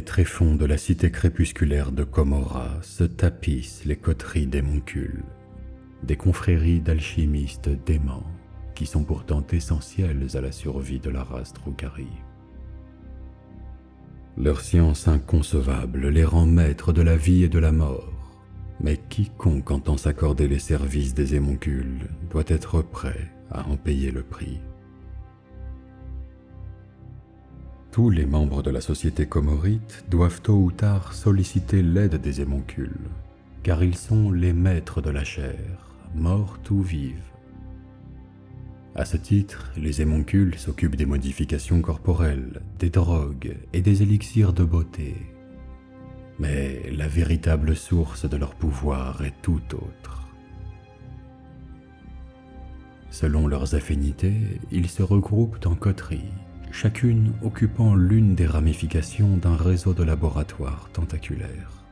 des tréfonds de la cité crépusculaire de Cumorah se tapissent les coteries d'émoncules, des confréries d'alchimistes déments qui sont pourtant essentielles à la survie de la race Drukhari. Leur science inconcevable les rend maîtres de la vie et de la mort, mais quiconque entend s'accorder les services des émoncules doit être prêt à en payer le prix. Tous les membres de la société comorite doivent tôt ou tard solliciter l'aide des émoncules, car ils sont les maîtres de la chair, morte ou vive. À ce titre, les émoncules s'occupent des modifications corporelles, des drogues et des élixirs de beauté. Mais la véritable source de leur pouvoir est tout autre. Selon leurs affinités, ils se regroupent en coteries, chacune occupant l'une des ramifications d'un réseau de laboratoires tentaculaires.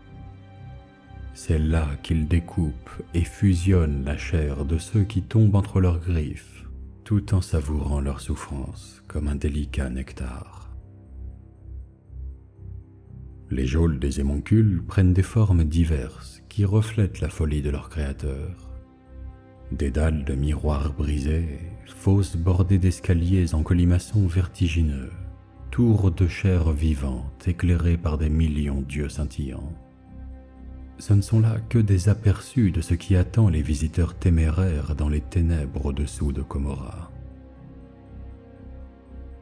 C'est là qu'ils découpent et fusionnent la chair de ceux qui tombent entre leurs griffes, tout en savourant leur souffrance comme un délicat nectar. Les geôles des émoncules prennent des formes diverses qui reflètent la folie de leur créateur. Des dalles de miroirs brisés, fosses bordées d'escaliers en colimaçon vertigineux, tours de chair vivante éclairées par des millions d'yeux scintillants. Ce ne sont là que des aperçus de ce qui attend les visiteurs téméraires dans les ténèbres au-dessous de Cumorah.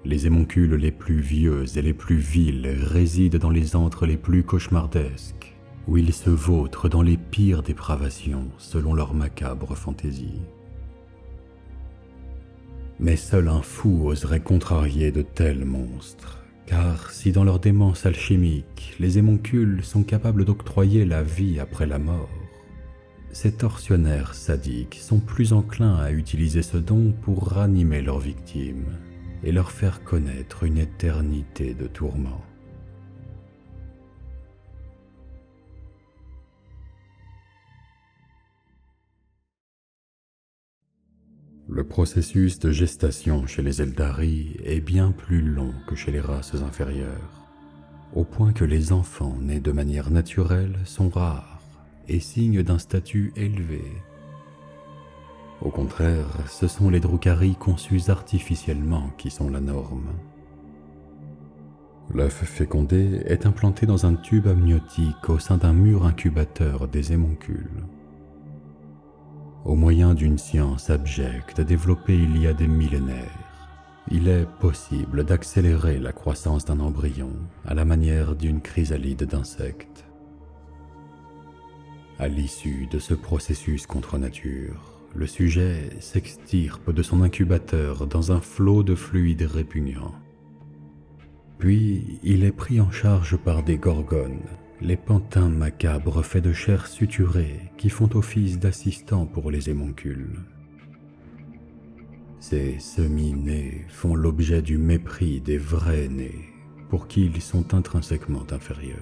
Les émoncules les plus vieux et les plus vils résident dans les antres les plus cauchemardesques, où ils se vautrent dans les pires dépravations selon leur macabre fantaisie. Mais seul un fou oserait contrarier de tels monstres, car si dans leur démence alchimique, les émoncules sont capables d'octroyer la vie après la mort, ces tortionnaires sadiques sont plus enclins à utiliser ce don pour ranimer leurs victimes et leur faire connaître une éternité de tourments. Le processus de gestation chez les Eldari est bien plus long que chez les races inférieures, au point que les enfants nés de manière naturelle sont rares et signe d'un statut élevé. Au contraire, ce sont les Drukhari conçus artificiellement qui sont la norme. L'œuf fécondé est implanté dans un tube amniotique au sein d'un mur incubateur des émoncules. Au moyen d'une science abjecte développée il y a des millénaires, il est possible d'accélérer la croissance d'un embryon à la manière d'une chrysalide d'insectes. À l'issue de ce processus contre nature, le sujet s'extirpe de son incubateur dans un flot de fluide répugnant. Puis, il est pris en charge par des gorgones, les pantins macabres faits de chair suturée qui font office d'assistants pour les émoncules. Ces semi-nés font l'objet du mépris des vrais nés, pour qui ils sont intrinsèquement inférieurs.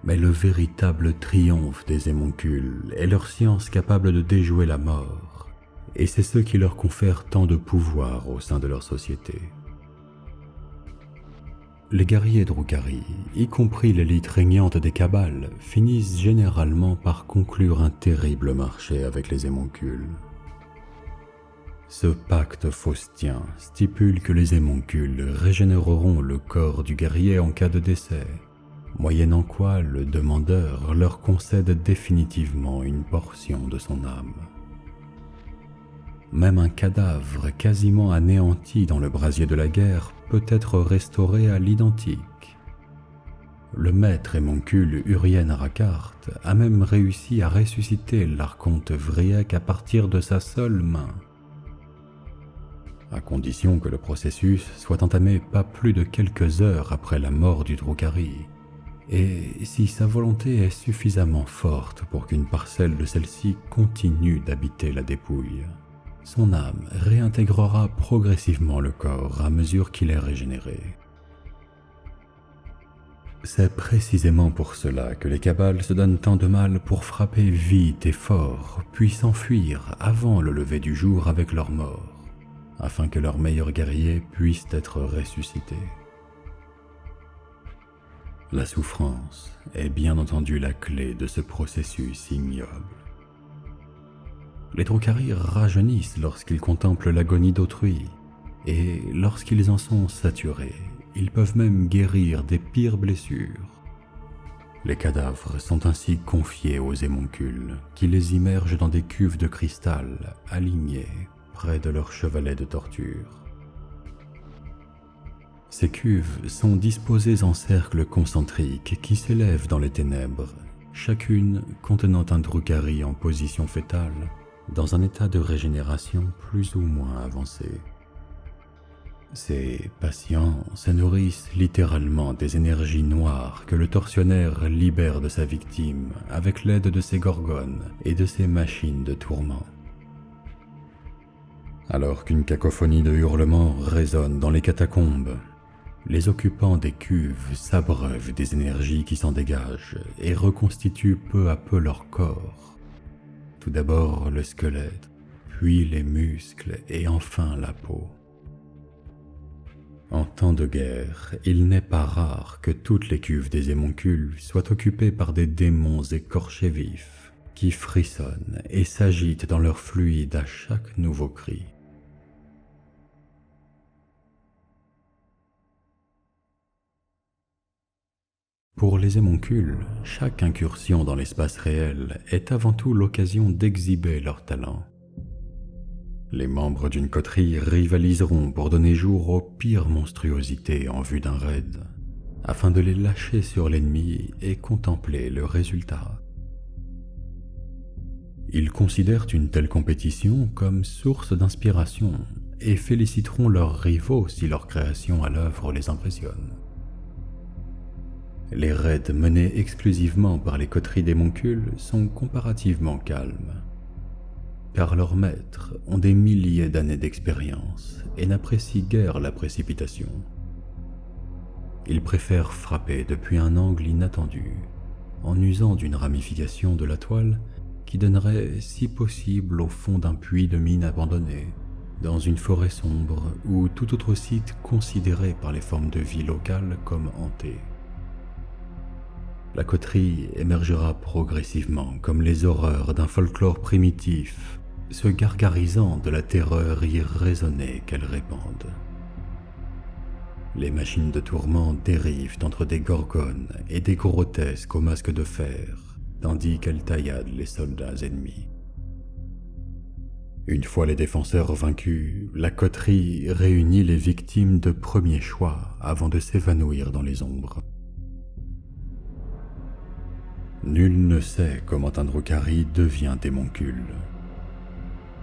Mais le véritable triomphe des émoncules est leur science capable de déjouer la mort, et c'est ce qui leur confère tant de pouvoir au sein de leur société. Les guerriers Drukhari, y compris l'élite régnante des Kabbales, finissent généralement par conclure un terrible marché avec les émoncules. Ce pacte faustien stipule que les émoncules régénéreront le corps du guerrier en cas de décès, moyennant quoi le demandeur leur concède définitivement une portion de son âme. Même un cadavre quasiment anéanti dans le brasier de la guerre peut être restauré à l'identique. Le maître émoncule Urien Arakart a même réussi à ressusciter l'archonte Vriek à partir de sa seule main, à condition que le processus soit entamé pas plus de quelques heures après la mort du Drukhari, et si sa volonté est suffisamment forte pour qu'une parcelle de celle-ci continue d'habiter la dépouille, son âme réintégrera progressivement le corps à mesure qu'il est régénéré. C'est précisément pour cela que les Kabbales se donnent tant de mal pour frapper vite et fort, puis s'enfuir avant le lever du jour avec leur mort, afin que leurs meilleurs guerriers puissent être ressuscités. La souffrance est bien entendu la clé de ce processus ignoble. Les Drukhari rajeunissent lorsqu'ils contemplent l'agonie d'autrui, et lorsqu'ils en sont saturés, ils peuvent même guérir des pires blessures. Les cadavres sont ainsi confiés aux émoncules, qui les immergent dans des cuves de cristal alignées près de leur chevalet de torture. Ces cuves sont disposées en cercles concentriques qui s'élèvent dans les ténèbres, chacune contenant un Drukhari en position fétale, dans un état de régénération plus ou moins avancé. Ces patients se nourrissent littéralement des énergies noires que le tortionnaire libère de sa victime avec l'aide de ses gorgones et de ses machines de tourment. Alors qu'une cacophonie de hurlements résonne dans les catacombes, les occupants des cuves s'abreuvent des énergies qui s'en dégagent et reconstituent peu à peu leur corps. Tout d'abord le squelette, puis les muscles et enfin la peau. En temps de guerre, il n'est pas rare que toutes les cuves des émoncules soient occupées par des démons écorchés vifs qui frissonnent et s'agitent dans leur fluide à chaque nouveau cri. Pour les émoncules, chaque incursion dans l'espace réel est avant tout l'occasion d'exhiber leur talent. Les membres d'une coterie rivaliseront pour donner jour aux pires monstruosités en vue d'un raid, afin de les lâcher sur l'ennemi et contempler le résultat. Ils considèrent une telle compétition comme source d'inspiration et féliciteront leurs rivaux si leur création à l'œuvre les impressionne. Les raids menés exclusivement par les coteries d'émoncules sont comparativement calmes, car leurs maîtres ont des milliers d'années d'expérience et n'apprécient guère la précipitation. Ils préfèrent frapper depuis un angle inattendu, en usant d'une ramification de la toile qui donnerait, si possible, au fond d'un puits de mine abandonné, dans une forêt sombre ou tout autre site considéré par les formes de vie locales comme hanté. La coterie émergera progressivement comme les horreurs d'un folklore primitif, se gargarisant de la terreur irraisonnée qu'elles répandent. Les machines de tourment dérivent entre des gorgones et des grotesques aux masques de fer, tandis qu'elles tailladent les soldats ennemis. Une fois les défenseurs vaincus, la coterie réunit les victimes de premier choix avant de s'évanouir dans les ombres. Nul ne sait comment un Drukhari devient émoncule.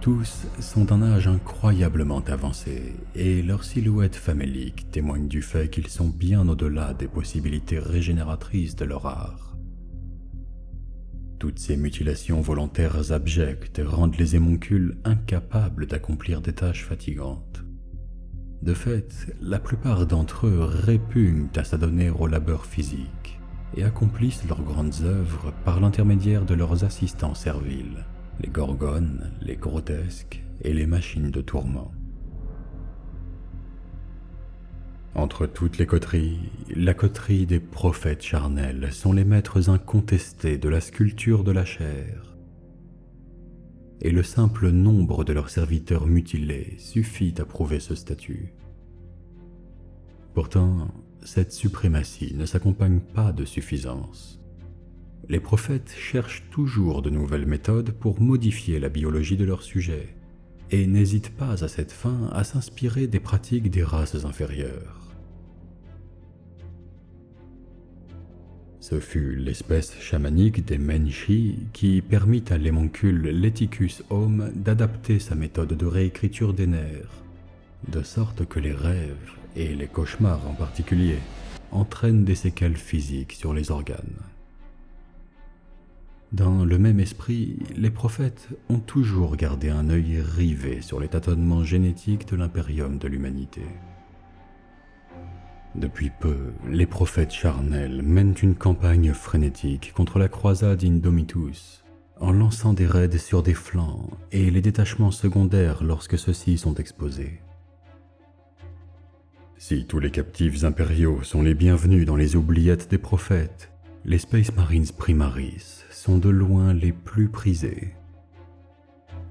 Tous sont d'un âge incroyablement avancé et leur silhouette famélique témoigne du fait qu'ils sont bien au-delà des possibilités régénératrices de leur art. Toutes ces mutilations volontaires abjectes rendent les émoncules incapables d'accomplir des tâches fatigantes. De fait, la plupart d'entre eux répugnent à s'adonner au labeur physique et accomplissent leurs grandes œuvres par l'intermédiaire de leurs assistants serviles, les gorgones, les grotesques et les machines de tourment. Entre toutes les coteries, la coterie des prophètes charnels sont les maîtres incontestés de la sculpture de la chair. Et le simple nombre de leurs serviteurs mutilés suffit à prouver ce statut. Pourtant, cette suprématie ne s'accompagne pas de suffisance. Les prophètes cherchent toujours de nouvelles méthodes pour modifier la biologie de leur sujet, et n'hésitent pas à cette fin à s'inspirer des pratiques des races inférieures. Ce fut l'espèce chamanique des Menchi qui permit à l'émoncule Leticus Homme d'adapter sa méthode de réécriture des nerfs, de sorte que les rêves, et les cauchemars en particulier, entraînent des séquelles physiques sur les organes. Dans le même esprit, les prophètes ont toujours gardé un œil rivé sur les tâtonnements génétiques de l'impérium de l'humanité. Depuis peu, les prophètes charnels mènent une campagne frénétique contre la croisade Indomitus, en lançant des raids sur des flancs et les détachements secondaires lorsque ceux-ci sont exposés. Si tous les captifs impériaux sont les bienvenus dans les oubliettes des prophètes, les Space Marines Primaris sont de loin les plus prisés.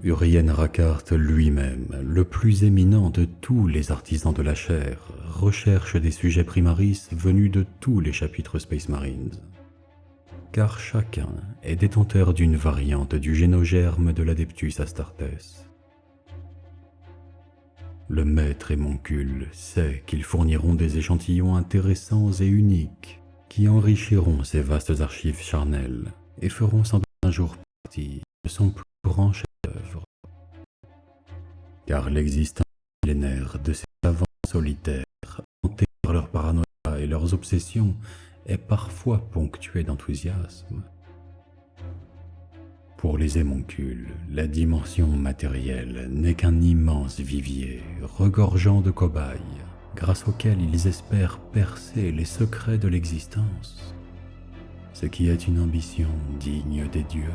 Urien Rackart lui-même, le plus éminent de tous les artisans de la chair, recherche des sujets Primaris venus de tous les chapitres Space Marines. Car chacun est détenteur d'une variante du génogerme de l'Adeptus Astartes. Le maître émoncule sait qu'ils fourniront des échantillons intéressants et uniques qui enrichiront ses vastes archives charnelles et feront sans doute un jour partie de son plus grand chef-d'œuvre. Car l'existence millénaire de ces savants solitaires, hantés par leur paranoïa et leurs obsessions, est parfois ponctuée d'enthousiasme. Pour les émoncules, la dimension matérielle n'est qu'un immense vivier regorgeant de cobayes, grâce auxquels ils espèrent percer les secrets de l'existence, ce qui est une ambition digne des dieux.